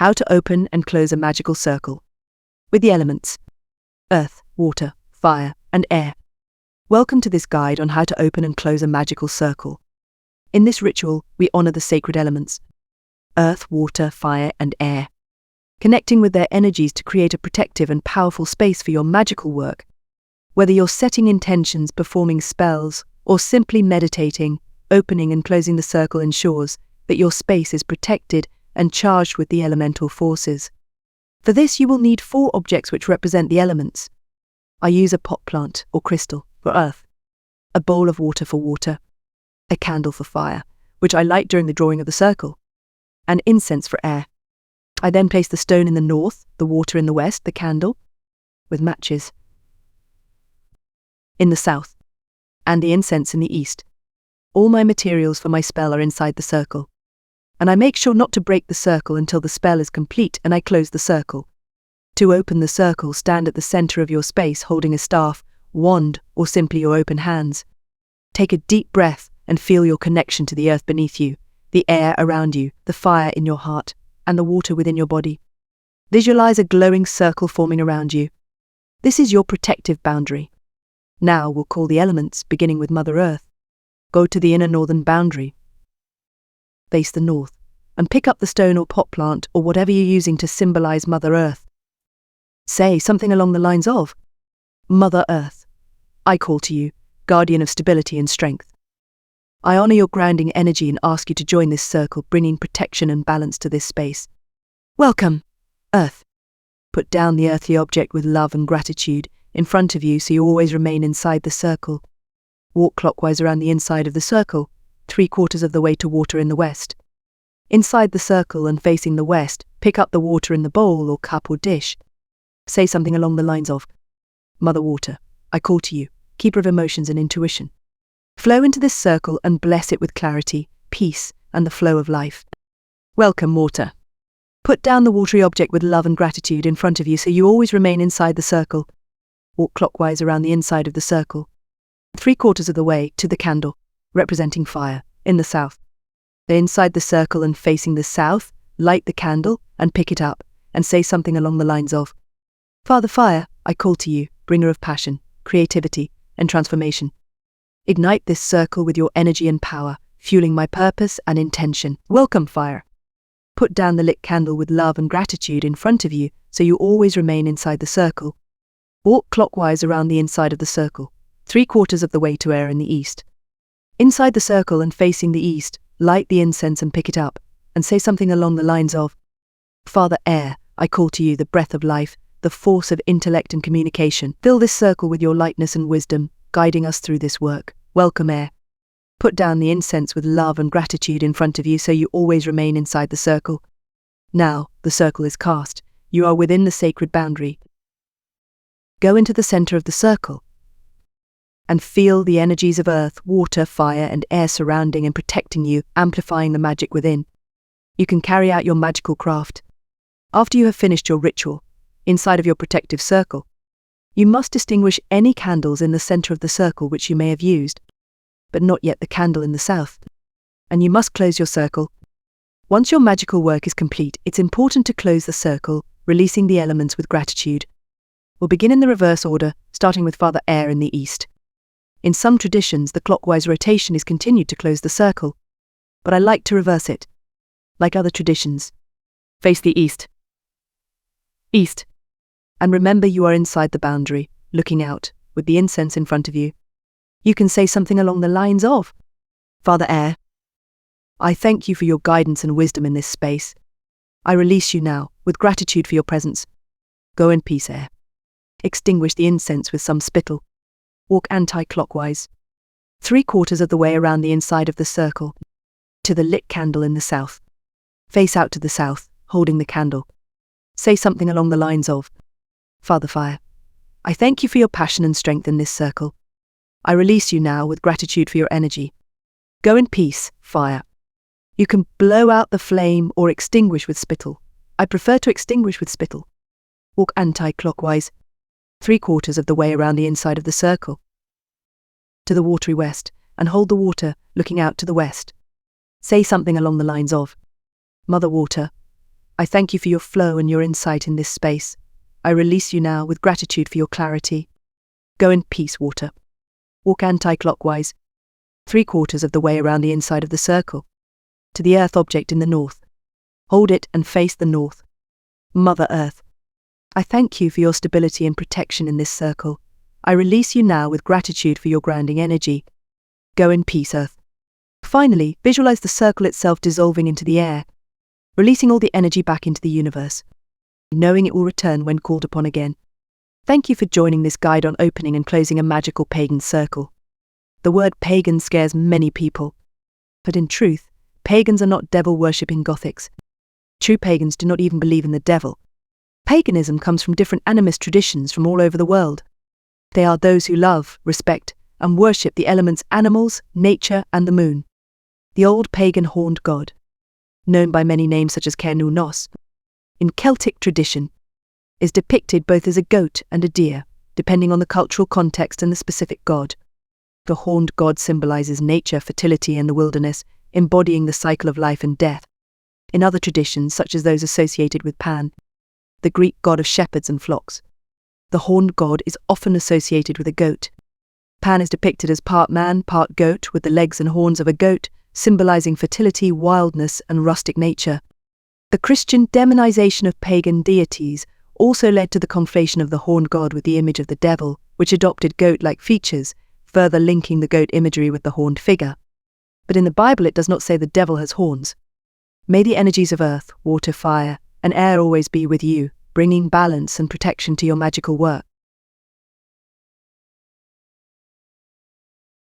How to open and close a magical circle. With the elements: earth, water, fire, and air. Welcome to this guide on how to open and close a magical circle. In this ritual, we honor the sacred elements: earth, water, fire, and air, connecting with their energies to create a protective and powerful space for your magical work. Whether you're setting intentions, performing spells, or simply meditating, opening and closing the circle ensures that your space is protected and charged with the elemental forces. For this, you will need 4 objects which represent the elements. I use a pot plant or crystal for earth, a bowl of water for water, a candle for fire, which I light during the drawing of the circle, and incense for air. I then place the stone in the north, the water in the west, the candle, with matches, in the south, and the incense in the east. All my materials for my spell are inside the circle, and I make sure not to break the circle until the spell is complete and I close the circle. To open the circle, stand at the center of your space holding a staff, wand, or simply your open hands. Take a deep breath and feel your connection to the earth beneath you, the air around you, the fire in your heart, and the water within your body. Visualize a glowing circle forming around you. This is your protective boundary. Now we'll call the elements, beginning with Mother Earth. Go to the inner northern boundary. Face the north, and pick up the stone or pot plant or whatever you're using to symbolize Mother Earth. Say something along the lines of, Mother Earth, I call to you, guardian of stability and strength. I honor your grounding energy and ask you to join this circle, bringing protection and balance to this space. Welcome, Earth. Put down the earthly object with love and gratitude in front of you so you always remain inside the circle. Walk clockwise around the inside of the circle, 3/4 of the way to water in the west. Inside the circle and facing the west, pick up the water in the bowl or cup or dish. Say something along the lines of, Mother Water, I call to you, keeper of emotions and intuition. Flow into this circle and bless it with clarity, peace, and the flow of life. Welcome, water. Put down the watery object with love and gratitude in front of you so you always remain inside the circle. Walk clockwise around the inside of the circle, 3/4 of the way to the candle, representing fire, in the south. Then inside the circle and facing the south, light the candle and pick it up and say something along the lines of, Father Fire, I call to you, bringer of passion, creativity, and transformation. Ignite this circle with your energy and power, fueling my purpose and intention. Welcome, fire. Put down the lit candle with love and gratitude in front of you so you always remain inside the circle. Walk clockwise around the inside of the circle, 3/4 of the way to air in the east. Inside the circle and facing the east, light the incense and pick it up, and say something along the lines of, Father Air, I call to you the breath of life, the force of intellect and communication. Fill this circle with your lightness and wisdom, guiding us through this work. Welcome, Air. Put down the incense with love and gratitude in front of you so you always remain inside the circle. Now, the circle is cast. You are within the sacred boundary. Go into the center of the circle and feel the energies of earth, water, fire, and air surrounding and protecting you, amplifying the magic within. You can carry out your magical craft. After you have finished your ritual, inside of your protective circle, you must distinguish any candles in the center of the circle which you may have used, but not yet the candle in the south. And you must close your circle. Once your magical work is complete, it's important to close the circle, releasing the elements with gratitude. We'll begin in the reverse order, starting with Father Air in the east. In some traditions, the clockwise rotation is continued to close the circle, but I like to reverse it. Like other traditions, face the east. East. And remember you are inside the boundary, looking out, with the incense in front of you. You can say something along the lines of, Father Air, I thank you for your guidance and wisdom in this space. I release you now, with gratitude for your presence. Go in peace, Air. Extinguish the incense with some spittle. Walk anti-clockwise, 3/4 of the way around the inside of the circle, to the lit candle in the south. Face out to the south, holding the candle. Say something along the lines of, Father Fire, I thank you for your passion and strength in this circle. I release you now with gratitude for your energy. Go in peace, fire. You can blow out the flame or extinguish with spittle. I prefer to extinguish with spittle. Walk anti-clockwise, 3/4 of the way around the inside of the circle, to the watery west, and hold the water, looking out to the west. Say something along the lines of, Mother Water, I thank you for your flow and your insight in this space. I release you now with gratitude for your clarity. Go in peace, water. Walk anti-clockwise, 3/4 of the way around the inside of the circle, to the earth object in the north. Hold it and face the north. Mother Earth, I thank you for your stability and protection in this circle. I release you now with gratitude for your grounding energy. Go in peace, Earth. Finally, visualize the circle itself dissolving into the air, releasing all the energy back into the universe, knowing it will return when called upon again. Thank you for joining this guide on opening and closing a magical pagan circle. The word pagan scares many people, but in truth, pagans are not devil-worshipping Gothics. True pagans do not even believe in the devil. Paganism comes from different animist traditions from all over the world. They are those who love, respect, and worship the elements animals, nature, and the moon. The old pagan horned god, known by many names such as Cernu Nos, in Celtic tradition, is depicted both as a goat and a deer, depending on the cultural context and the specific god. The horned god symbolizes nature, fertility, and the wilderness, embodying the cycle of life and death. In other traditions, such as those associated with Pan, the Greek god of shepherds and flocks, the horned god is often associated with a goat. Pan is depicted as part man, part goat, with the legs and horns of a goat, symbolizing fertility, wildness, and rustic nature. The Christian demonization of pagan deities also led to the conflation of the horned god with the image of the devil, which adopted goat-like features, further linking the goat imagery with the horned figure. But in the Bible it does not say the devil has horns. May the energies of earth, water, fire, and air always be with you, bringing balance and protection to your magical work.